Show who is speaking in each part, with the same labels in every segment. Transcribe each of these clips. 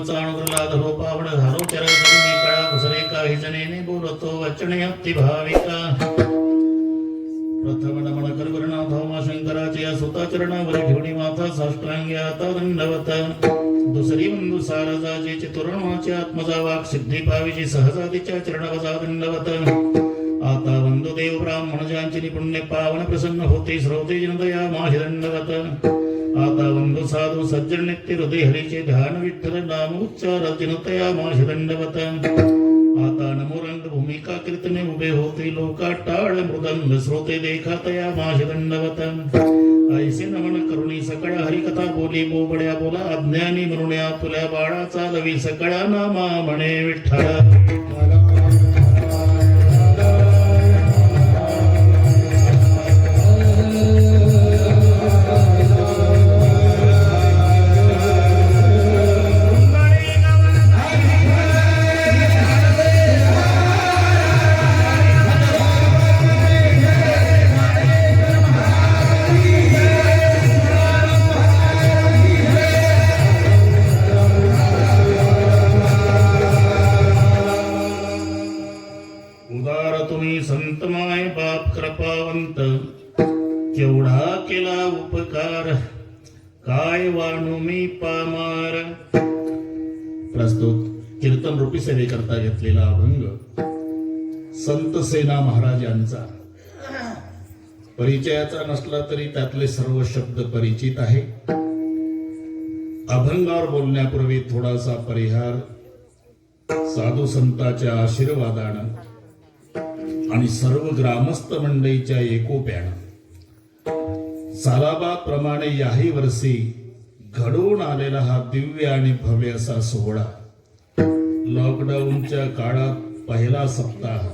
Speaker 1: जन्मचा अनुग्रला धरो पावण झालो चरण कळा कुसरे काही जनेने बोलतो वचने अति भाविका प्रथम नमन करगुरुनाथ मा शंकराचे सुता चरणावर घेऊन माता साष्टांगी आता दंडवत दुसरी बंधू सारजाचे चतुर्णाचे आत्मजा वाक सिद्धी पावीची सहजातीच्या चरणवजा दंडवत आता बंधू देव ब्राह्मण ज्यांची पुण्य पावन प्रसन्न होते श्रोते जनदया माहि दंडवत आता बंधू साधू सज्जन नित्य हृदय हरीचे ध्यान विठ्ठल नाम उच्चार जनतया माहि दंडवत आता नमोरंग भूमिका कीर्तने उभे होते लोका टाळ मृदंग श्रोते देखातया माझे दंडवत ऐसे नमन करुणी सकळ हरिकथा बोली बोबड्या बोला अज्ञानी म्हणून तुल्या बाळाचा लवी सकळा नामा म्हणे विठ्ठल संतमाय बाप कृपावंत केवढा केला उपकार काय वाणू मी पामार. प्रस्तुत कीर्तन रूपी सेवेकरता घेतलेला अभंग संत सेना महाराज यांचा. परिचयाचा नसला तरी त्यातले सर्व शब्द परिचित आहे. अभंगावर बोलण्यापूर्वी थोडासा परिहार साधू संतांच्या आशीर्वादानं आणि सर्व ग्रामस्थ मंडळीच्या एकोप्यानं सालाबाद प्रमाणे याही वर्षी घडून आलेला हा दिव्य आणि भव्य असा सोहळा. लॉकडाऊनच्या काळात पहिला सप्ताह.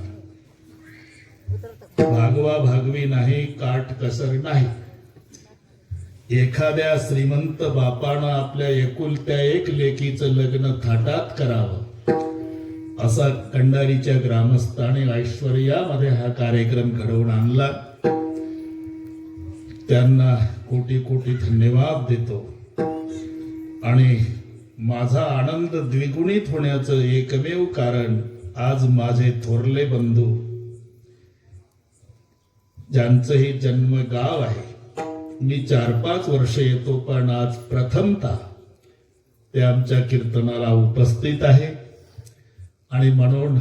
Speaker 1: भागवा भागवी नाही, काट कसर नाही. एखाद्या श्रीमंत बापानं आपल्या एकुलत्या एक लेकीचं लग्न थाटात करावं असा कंडारीच्या ग्रामस्थांनी ऐश्वर्यामध्ये हा कार्यक्रम घडवून आणला. त्यांना कोटी कोटी धन्यवाद देतो. आणि माझा आनंद द्विगुणित होण्याचं एकमेव कारण आज माझे थोरले बंधू ज्यांचंही जन्मगाव आहे. मी 4-5 वर्ष येतो पण आज प्रथमतः ते आमच्या कीर्तनाला उपस्थित आहे आणि म्हणून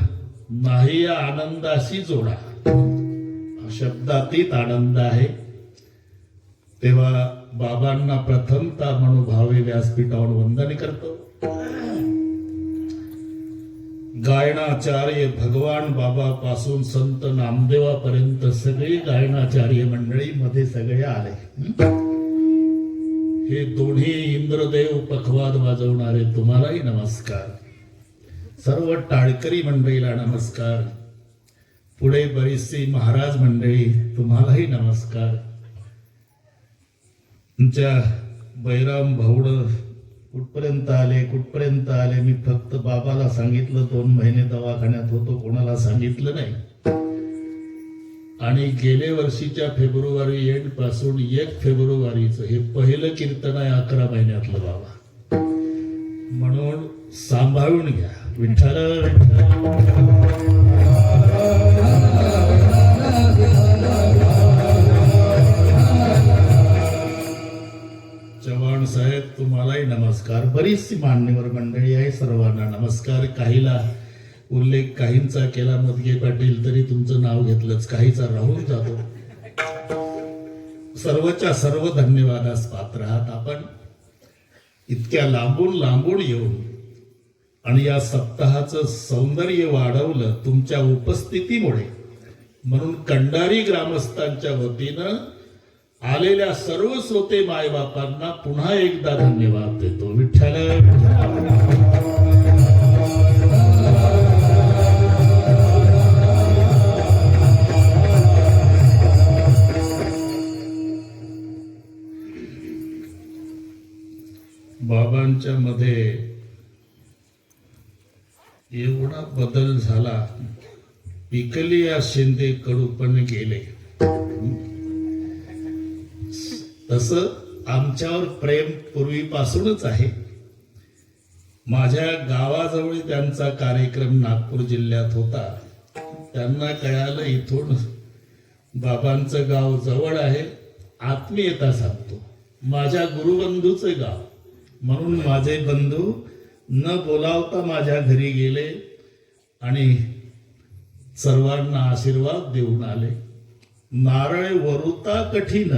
Speaker 1: नाही या आनंदाशी जोडा. शब्दातीत आनंद आहे. तेव्हा बाबांना प्रथमतः मनोभावे व्यासपीठावर वंदन करतो. गायनाचार्य भगवान बाबा पासून संत नामदेवापर्यंत सगळे गायनाचार्य मंडळी मध्ये सगळे आले. हे दोन्ही इंद्रदेव पखवाद वाजवणारे तुम्हालाही नमस्कार. सर्व टाळकरी मंडळीला नमस्कार. पुढे बरीचशी महाराज मंडळी तुम्हालाही नमस्कार. तुमच्या बैराम भाऊड कुठपर्यंत आले मी फक्त बाबाला सांगितलं. 2 महिने दवाखान्यात होतो, कोणाला सांगितलं नाही. आणि गेल्या वर्षीच्या फेब्रुवारी एंड पासून 1 फेब्रुवारीचं हे पहिलं कीर्तन आहे 11 महिन्यातलं बाबा. म्हणून सांभाळून घ्या. विठ्ठल चव्हाण साहेब तुम्हालाही नमस्कार. बरीचशी मान्यवर मंडळी आहे, सर्वांना नमस्कार. काहीला उल्लेख काहींचा केला मदगे पाटील तरी तुमचं नाव घेतलंच, काहीचा राहून जातो. सर्वच्या सर्व धन्यवादास पात्र आहात. आपण इतक्या लांबून येऊन आणि या सप्ताहाचं सौंदर्य वाढवलं तुमच्या उपस्थितीमुळे. म्हणून कंडारी ग्रामस्थांच्या वतीनं आलेल्या सर्व श्रोते मायबापांना पुन्हा एकदा धन्यवाद देतो. विठ्ठल बाबांच्या मध्ये एवढा बदल झाला. पिकली या शिंदे कडू पण गेले. तसं आमच्यावर प्रेम पूर्वीपासूनच आहे. माझ्या गावाजवळ त्यांचा कार्यक्रम नागपूर जिल्ह्यात होता. त्यांना कळालं इथून बाबांचं गाव जवळ आहे, आत्मीयता साधतो, माझ्या गुरुबंधूचं गाव, म्हणून माझे बंधू न बोलावता माझ्या घरी गेले आणि सर्वांना आशीर्वाद देऊन आले. नारळ वरुता कठीण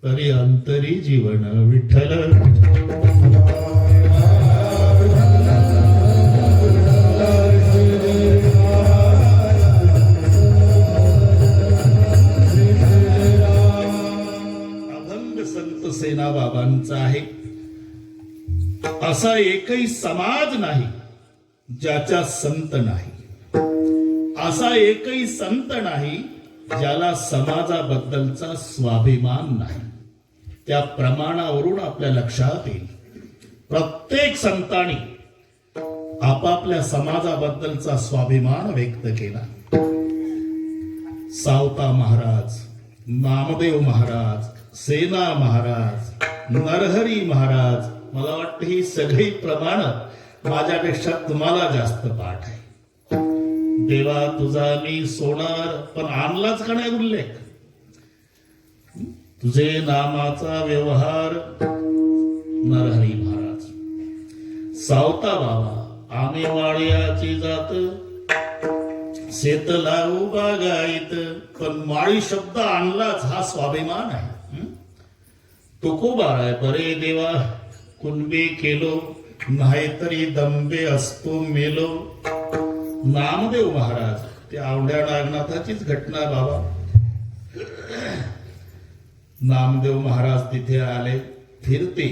Speaker 1: तरी अंतरी जीवन विठ्ठल. सेना बाबांचा आहे. असा एकही समाज नाही ज्याच्या संत नाही, असा एकही संत नाही ज्याला समाजाबद्दलचा स्वाभिमान नाही. त्या प्रमाणावरून आपल्या लक्षात येईल प्रत्येक संतांनी आपापल्या समाजाबद्दलचा स्वाभिमान व्यक्त केला. सावता महाराज, नामदेव महाराज, सेना महाराज, नरहरी महाराज, मला वाटतं ही सगळी प्रमाण माझ्यापेक्षा तुम्हाला जास्त पाठ आहे. देवा तुझा मी सोनार, पण आणलाच का नाही उल्लेख? तुझे नामाचा व्यवहार नरहरी महाराज. सावता बाबा आम्ही वाळ्याची जात, शेत लावू बागायत, पण माळी शब्द आणलाच हा स्वाभिमान आहे. तुकोबाराय बरे देवा कुणबी केलो, नाहीतरी दंबे असतो मेलो. नामदेव महाराज, ते आवड्या नागनाथाचीच घटना बाबा. नामदेव महाराज तिथे आले फिरते,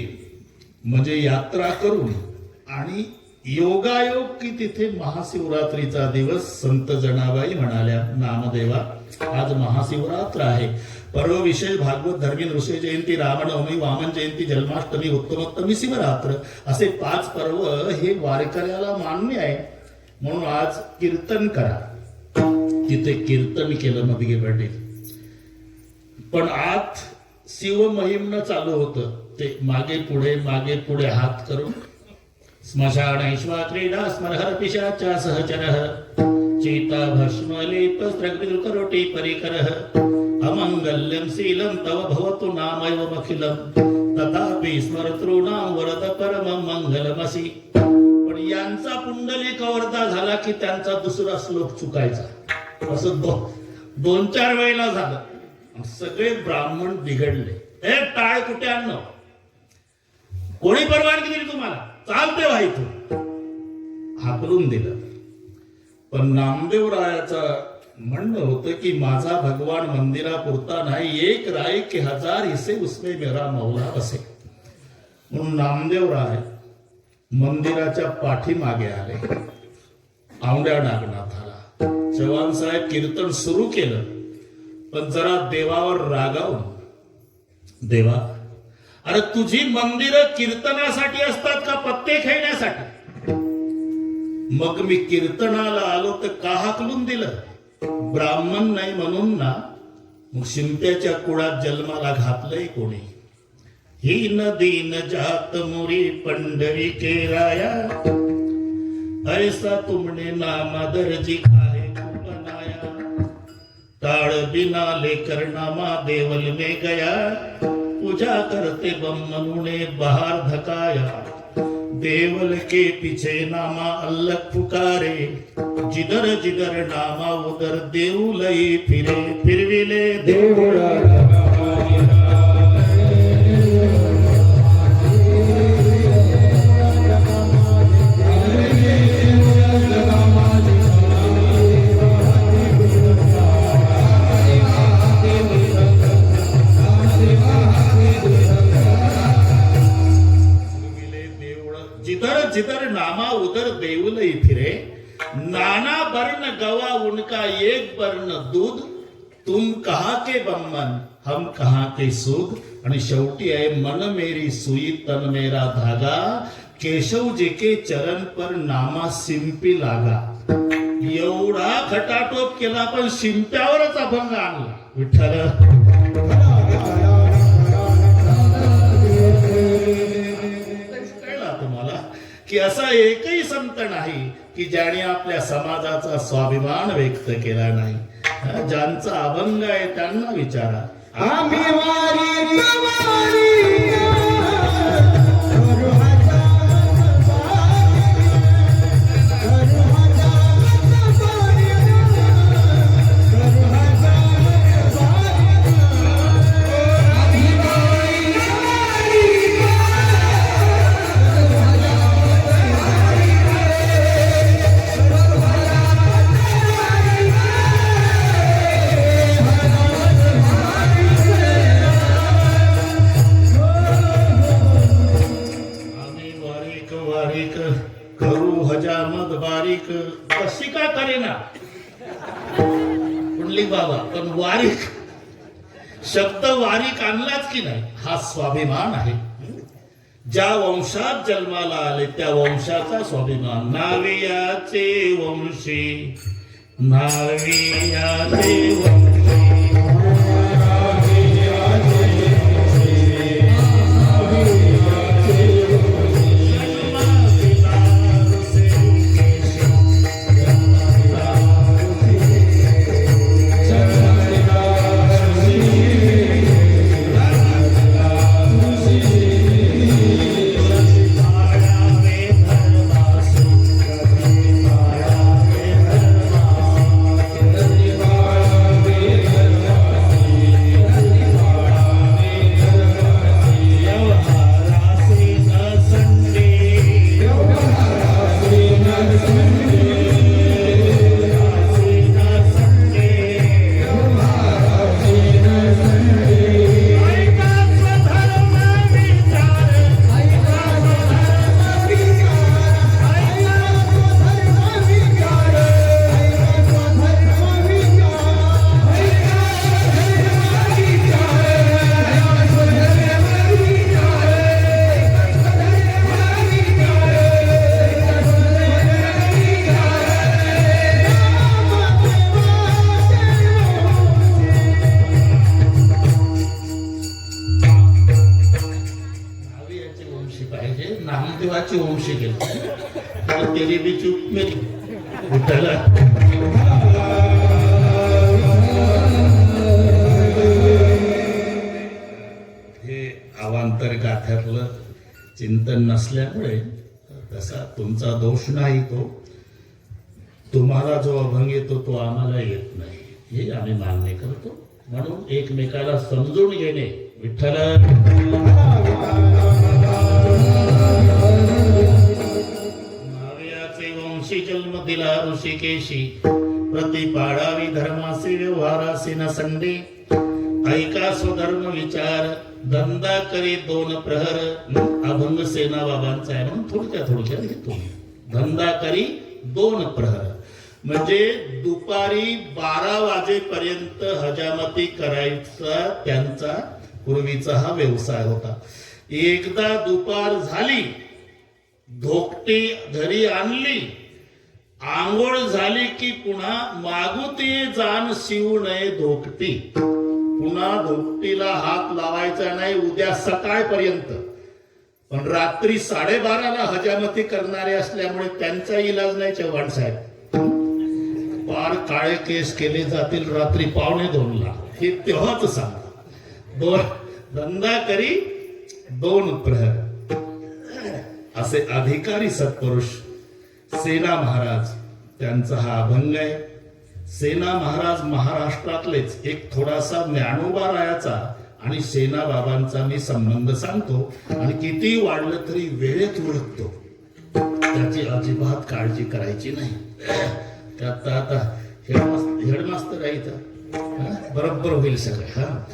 Speaker 1: म्हणजे यात्रा करून, आणि योगायोग की तिथे महाशिवरात्रीचा दिवस. संत जनाबाई म्हणाल्या, नामदेवा आज महाशिवरात्र आहे, पर्व विशेष भागवत धर्मी नृसिंह जयंती, रामनवमी, वामन जयंती, जन्माष्टमी, उत्तमोत्तमी, शिवरात्र असे 5 पर्व हे वारकऱ्याला मान्य आहे, म्हणून आज कीर्तन करा. तिथे कीर्तन केलं मधगे पाटील. पण आत शिवमहिमन चालू होतं, ते मागे पुढे हात करून स्मशानैश्वा क्रीडा स्मरहर पिशाचा सहचरः चेता भस्म लेप स्त्रग्विकरोटी परिकरः अमंगल्यं शीलं तव भवतु नामैवमखिलं तथापि स्मरतॄणां वरद परमं मंगलमसि. पण यांचा पुंडलिक अवरदा झाला की त्यांचा दुसरा श्लोक चुकायचा. असं 2-4 वेळेला झालं. सगळे ब्राह्मण बिघडले. हे टाळ कुट्यांनो, कोणी परवानगी दिली तुम्हाला? चालते व्हायचं, हाकलून दिलं. पण नामदेवरायाचं म्हणणं होतं की माझा भगवान मंदिरापुरता नाही, एक राय के 1000 हिस्से उसमें मेरा मौला बसे. म्हणून नामदेवराय मंदिराच्या पाठीमागे आले, आवड्या नागनाथाला. चव्हाण साहेब कीर्तन सुरू केलं, पण जरा देवावर रागावून, देवा अरे तुझी मंदिरं कीर्तनासाठी असतात का पत्ते खेळण्यासाठी? मग मी कीर्तनाला आलो तर का हाकलून दिलं? ब्राह्मण नाही म्हणून ना? मग शिंप्याच्या कुळात जन्माला घातलंय कोणी? ही नदी न जात मोरी पंढरी के राया, ऐसा तुमने नामा दर्जी काहे को बनाया. टाळ बिना लेकर नामा देवल में गया, पूजा करते बम्मनू ने बाहर धकाया. देवल के पीछे नामा अल्लख पुकारे, जिधर जिधर नामा उधर देऊलई फिरे. फिरविले देवळा जिधर नामा उधर देऊलई फिरे. नाना बर्ण गवा उनका एक बर्ण दूध, तुम कहा के बम्मन हम कहा के सूद. आणि शेवटी आहे मन मेरी सुई तन मेरा धागा, केशव जी के चरण पर नामा शिंपी लागा. एवढा खटाटोप केला पण शिंप्यावरच अभंग आणला विठ्ठल. की असा एकही संत नाही की ज्याने आपल्या समाजाचा स्वाभिमान व्यक्त केला नाही. ज्यांचा अभंग आहे त्यांना विचारा.
Speaker 2: आम्ही वारी
Speaker 1: करू हजामत बारीक. कशी का करेना पुंडलिक बाबा, पण वारीक शब्द वारीक आणलाच की नाही, हा स्वाभिमान आहे. ज्या वंशात जन्माला आले त्या वंशाचा स्वाभिमान. नावियाचे वंशी, नावियाचे वंशी, नामदेवाची वंशी गेली तेरी बी चूप मेली. विठ्ठला हे अवांतर गाथ्यातलं चिंतन नसल्यामुळे तसा तुमचा दोष नाही. तो तुम्हाला जो अभंग येतो तो आम्हाला येत नाही हे आम्ही मान्य करतो. म्हणून एकमेकाला समजून घेणे. विठ्ठला वंशी जन्म दिला ऋषिकेशी, प्रति पाडावी धर्मासे व्यवहारासे न संडे. ऐका स्वधर्म विचार, धंदा करे दोन प्रहर. अभंग सेना बाबांचा आहे म्हणून थोडक्यात घेतो. धंदा करी दोन प्रहर म्हणजे दुपारी 12 वाजेपर्यंत हजामती करायचा त्यांचा पूर्वीचा हा व्यवसाय होता. एकदा दुपार झाली, धोकटी घरी आणली, आंघोळ झाली की पुन्हा मागुती जाण शिवू नये धोकटी. पुन्हा धोकटीला हात लावायचा नाही उद्या सकाळपर्यंत. पण रात्री 12:30ला हजामती करणारे असल्यामुळे त्यांचा इलाज नाही. चव्हाण साहेब पार काळे केस केले जातील रात्री 1:45ला हे तेव्हाच सांगा. धंदा करी दोन प्रहर असे अधिकारी सत्पुरुष सेना महाराज त्यांचा हा अभंग आहे. सेना महाराज महाराष्ट्रातलेच एक थोडासा ज्ञानोबा रायाचा आणि सेना बाबांचा मी संबंध सांगतो आणि किती वाढलं तरी वेळेत ओळखतो. त्याची अजिबात काळजी करायची नाही. त्यात आता हेडमास्तर आहे इथं, बरोबर होईल सगळं. हा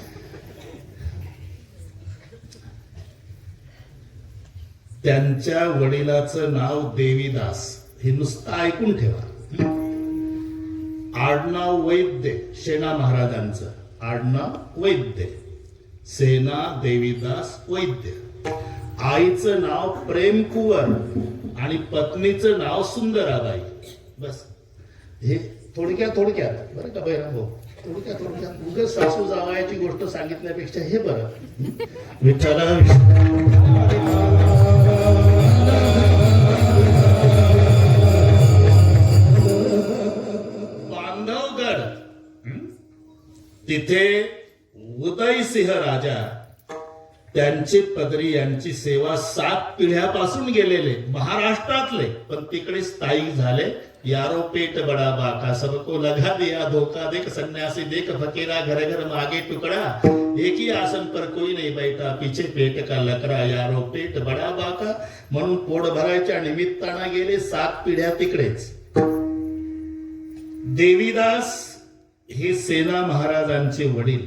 Speaker 1: त्यांच्या वडिलाचं नाव देवीदास हे नुसतं ऐकून ठेवा. आडनाव वैद्य सेना महाराजांचं आडनाव वैद्य, सेना देवीदास वैद्य. आईचं नाव प्रेम कुंवर आणि पत्नीचं नाव सुंदराबाई. बस हे थोडक्यात बरं का बैराम भाऊ, थोडक्यात उगाच सासू जावयाची गोष्ट सांगितल्यापेक्षा हे बरं. विठ्ठला तिथे उदयसिंह राजा त्यांचे पदरी यांची सेवा 7 पिढ्यापासून गेलेले महाराष्ट्रातले, पण तिकडे स्थायिक झाले. यारो पेट बडा बाका सबको लगा दिया धोका, देख सन्यासी देख फकीरा घर घर मागे टुकड़ा, एक ही आसन पर कोई नहीं बैठा पीछे पेट का लकड़ा, यारो पेट बडा बाका. म्हणून पोट भरायच्या निमित्तानं गेले 7 पिढ्या तिकडेच. देवीदास हे सेना महाराजांचे वडील.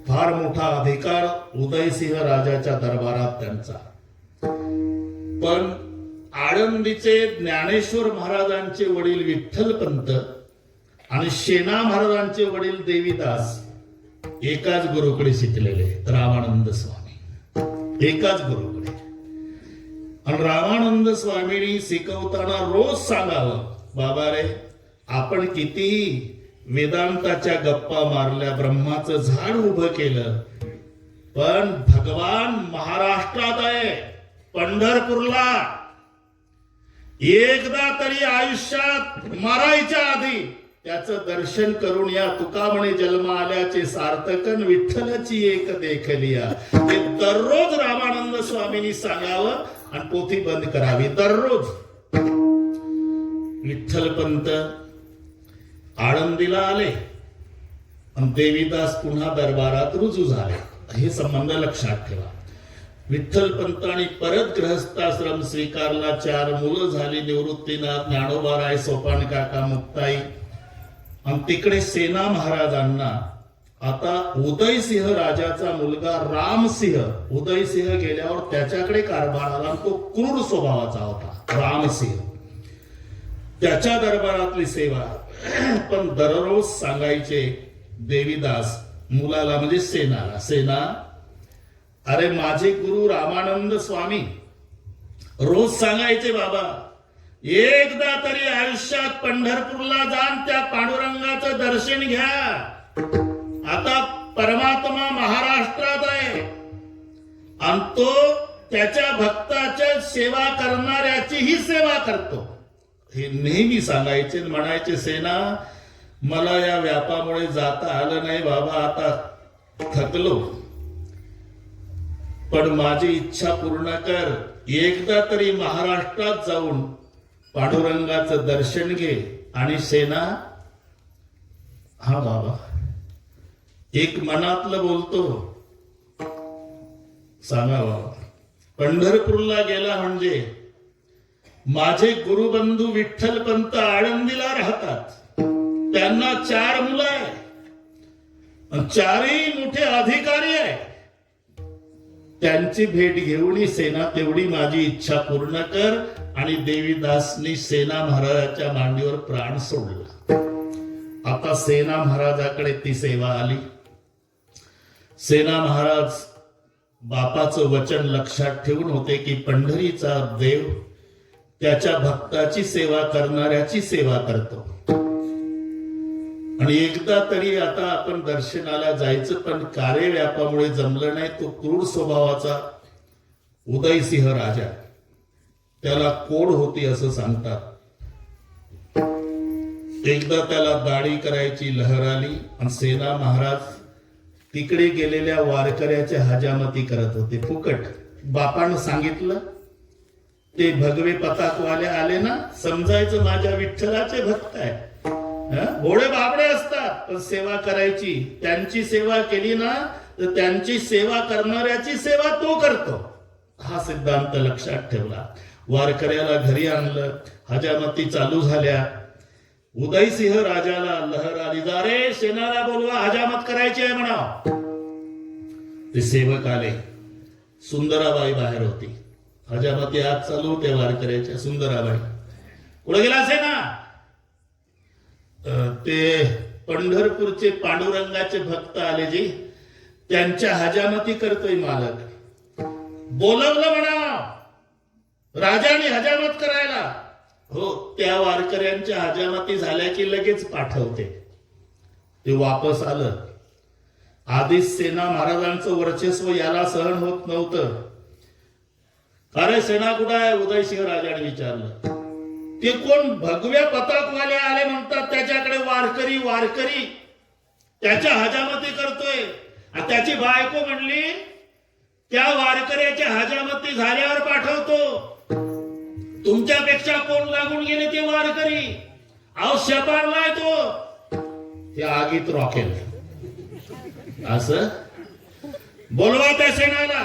Speaker 1: फार मोठा अधिकार उदयसिंह राजाच्या दरबारात त्यांचा. पण आळंदीचे ज्ञानेश्वर महाराजांचे वडील विठ्ठलपंत आणि शेना महाराजांचे वडील देवीदास एकाच गुरुकडे शिकलेले, रामानंद स्वामी एकाच गुरुकडे. आणि रामानंद स्वामींनी शिकवताना रोज सांगावं, बाबा रे आपण कितीही वेदांताच्या गप्पा मारल्या, ब्रह्माचं झाड उभं केलं, पण भगवान महाराष्ट्रात आहे, पंढरपूरला. एकदा तरी आयुष्यात मरायच्या आधी त्याचं दर्शन करून या. तुका म्हणे जन्म आल्याचे सार्थकन विठ्ठलची एक देखलिया. हे दररोज रामानंद स्वामींनी सांगावं आणि पोथी बंद करावी दररोज. विठ्ठलपंत आळंदीला आले आणि देवीदास पुन्हा दरबारात रुजू झाले. हे संबंध लक्षात ठेवा. विठ्ठलपंतांनी परत गृहस्थाश्रम स्वीकारला. 4 मुलं झाली. निवृत्तीनाथ, ज्ञानोबाराय, सोपान काका, मुक्ताई. आणि तिकडे सेना महाराजांना आता उदयसिंह राजाचा मुलगा रामसिंह, उदयसिंह गेल्यावर त्याच्याकडे कारभार आला. तो क्रूर स्वभावाचा होता रामसिंह. त्याच्या दरबारातली सेवा. पण दररोज सांगायचे देवीदास मुलाला, म्हणजे सेनाला, सेना अरे माझे गुरु रामानंद स्वामी रोज सांगायचे, बाबा एकदा तरी आयुष्यात पंढरपूरला जाण, त्या पांडुरंगाचं दर्शन घ्या. आता परमात्मा महाराष्ट्रात आहे आणि तो त्याच्या भक्ताच्या सेवा करणाऱ्याचीही सेवा करतो. हे नेहमी सांगायचे. म्हणायचे सेना मला या व्यापामुळे जाता आलं नाही बाबा, आता थकलो, पण माझी इच्छा पूर्ण कर. एकदा तरी महाराष्ट्रात जाऊन पांडुरंगाचं दर्शन घे. आणि सेना हा बाबा एक मनातलं बोलतो, सांगा बाबा पंढरपूरला गेला म्हणजे माझे गुरुबंधू विठ्ठलपंत आळंदीला राहतात. त्यांना 4 मुलं आहे, 4ही मोठे अधिकारी आहे. त्यांची भेट घेऊन सेना तेवढी माझी इच्छा पूर्ण कर. आणि देवीदासनी सेना महाराजाच्या मांडीवर प्राण सोडला. आता सेना महाराजाकडे ती सेवा आली. सेना महाराज बापाचं वचन लक्षात ठेवून होते की पंढरीचा देव त्याच्या भक्ताची सेवा करणाऱ्याची सेवा करतो. आणि एकदा तरी आता आपण दर्शनाला जायचं, पण कार्यव्यापामुळे जमलं नाही. तो क्रूर स्वभावाचा उदयसिंह राजा, त्याला कोड होती असं सांगतात. एकदा त्याला दाढी करायची लहर आली आणि सेना महाराज तिकडे गेलेल्या वारकऱ्याच्या हजामती करत होते फुकट. बापानं सांगितलं, ते भगवे पताकवाले आले ना, समजायचं माझ्या विठ्ठलाचे भक्त आहे. भोळे बाबडे असतात, पण सेवा करायची. त्यांची सेवा केली ना तर त्यांची सेवा करणाऱ्याची सेवा तो करतो. हा सिद्धांत लक्षात ठेवला. वारकऱ्याला घरी आणलं, हजामती चालू झाल्या. उदयसिंह राजाला लहर आली, जा रे सेनाला बोलवा, हजामत करायची आहे म्हणा. ते सेवक आले. सुंदराबाई बाहेर होती. हजामती आज चालू होते वारकऱ्याच्या. सुंदराबाई कुठे गेला सेना? ते पंढरपूरचे पांडुरंगाचे भक्त आले जी, त्यांच्या हजामती करतोय मालक. बोलवलं म्हणा राजाने हजामत करायला. हो, त्या वारकऱ्यांच्या हजामती झाल्या की लगेच पाठवते. ते वापस आलं. आधीच सेना महाराजांचं वर्चस्व याला सहन होत नव्हतं. अरे सेना कुठं आहे? उदयसिंह राजाने विचारलं. ते कोण भगव्या पताकवाले आले म्हणतात, त्याच्याकडे वारकरी वारकरी. त्याच्या हजामती करतोय. आणि त्याची बायको म्हणली त्या वारकऱ्याच्या हजामती झाल्यावर पाठवतो. तुमच्यापेक्षा कोण लागून गेले ते वारकरी. अहो शपारलाय तो त्या आगीत रॉकेल. असं बोलवा त्या सेनाला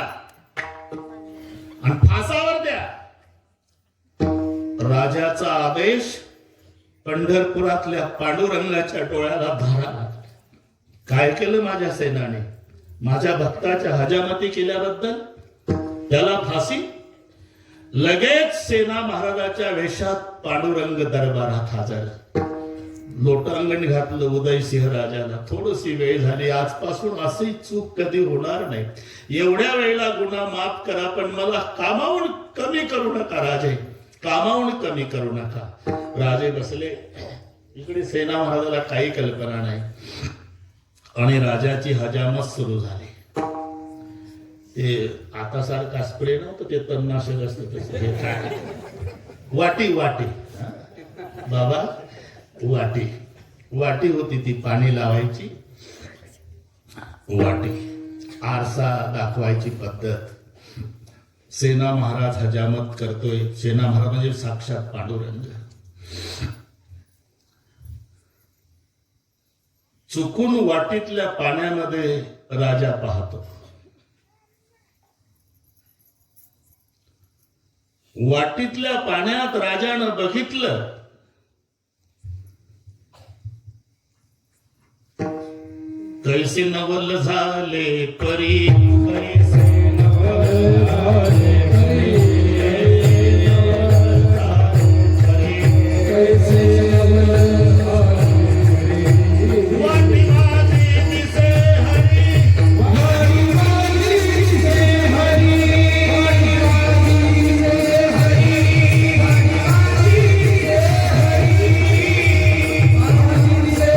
Speaker 1: आणि फासावर द्या. राजाचा आदेश. पंढरपुरातल्या पांडुरंगाच्या डोळ्याला धारा लागली. काय केलं माझ्या सेनाने? माझ्या भक्ताच्या हजामती केल्याबद्दल त्याला फाशी. लगेच सेना महाराजाच्या वेशात पांडुरंग दरबारात हजर. लोटांगण घातलं उदयसिंह राजाला. थोडीशी वेळ झाली. आजपासून अशी चूक कधी होणार नाही. एवढ्या वेळेला गुन्हा माफ करा, पण मला कामावून कमी करू नका राजे, कामावून कमी करू नका. राजे बसले. इकडे सेना महाराजाला काही कल्पना नाही. आणि राजाची हजामत सुरू झाली. ते आता सारखा स्प्रे नव्हतं, ते तणनाशक असतं तसं. वाटी वाटी बाबा, वाटी वाटी होती ती पाणी लावायची. वाटी आरसा दाखवायची पद्धत. सेना महाराज हजामत करतोय. सेना महाराज म्हणजे साक्षात पांडुरंग. चुकून वाटीतल्या पाण्यामध्ये राजा पाहतो. वाटीतल्या पाण्यात राजानं बघितलं कैसे नवल झाले परी, कैसे नवल झाले परी, कैसे नवल झाले परी. वाटी माझी दिसे हरी, वाटी माझी दिसे हरी, वाटी माझी दिसे हरी, वाटी माझी दिसे हरी, वाटी दिसे हरी.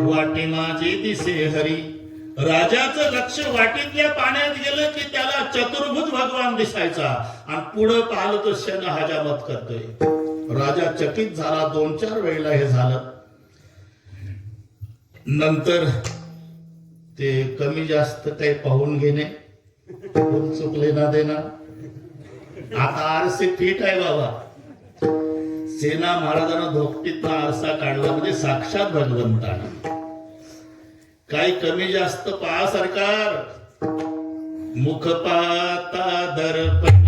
Speaker 1: वाटी माझी दिसे हरी. राजाचं लक्ष वाटीतल्या पाण्यात गेलं की त्याला चतुर्भुज भगवान दिसायचा. आणि पुढं पाहिलं तर शेण हजामत करतोय. राजा चकित झाला. 2-4 वेळेला हे झालं. नंतर ते कमी जास्त काही पाहून घेणे, कोण चुकले ना देना. आता आरसे फिट आहे बाबा. सेना महाराजांना धोपटीतला आरसा काढला म्हणजे साक्षात भगवंताना. काही कमी जास्त पहा सरकार. मुख पाहता दर्पण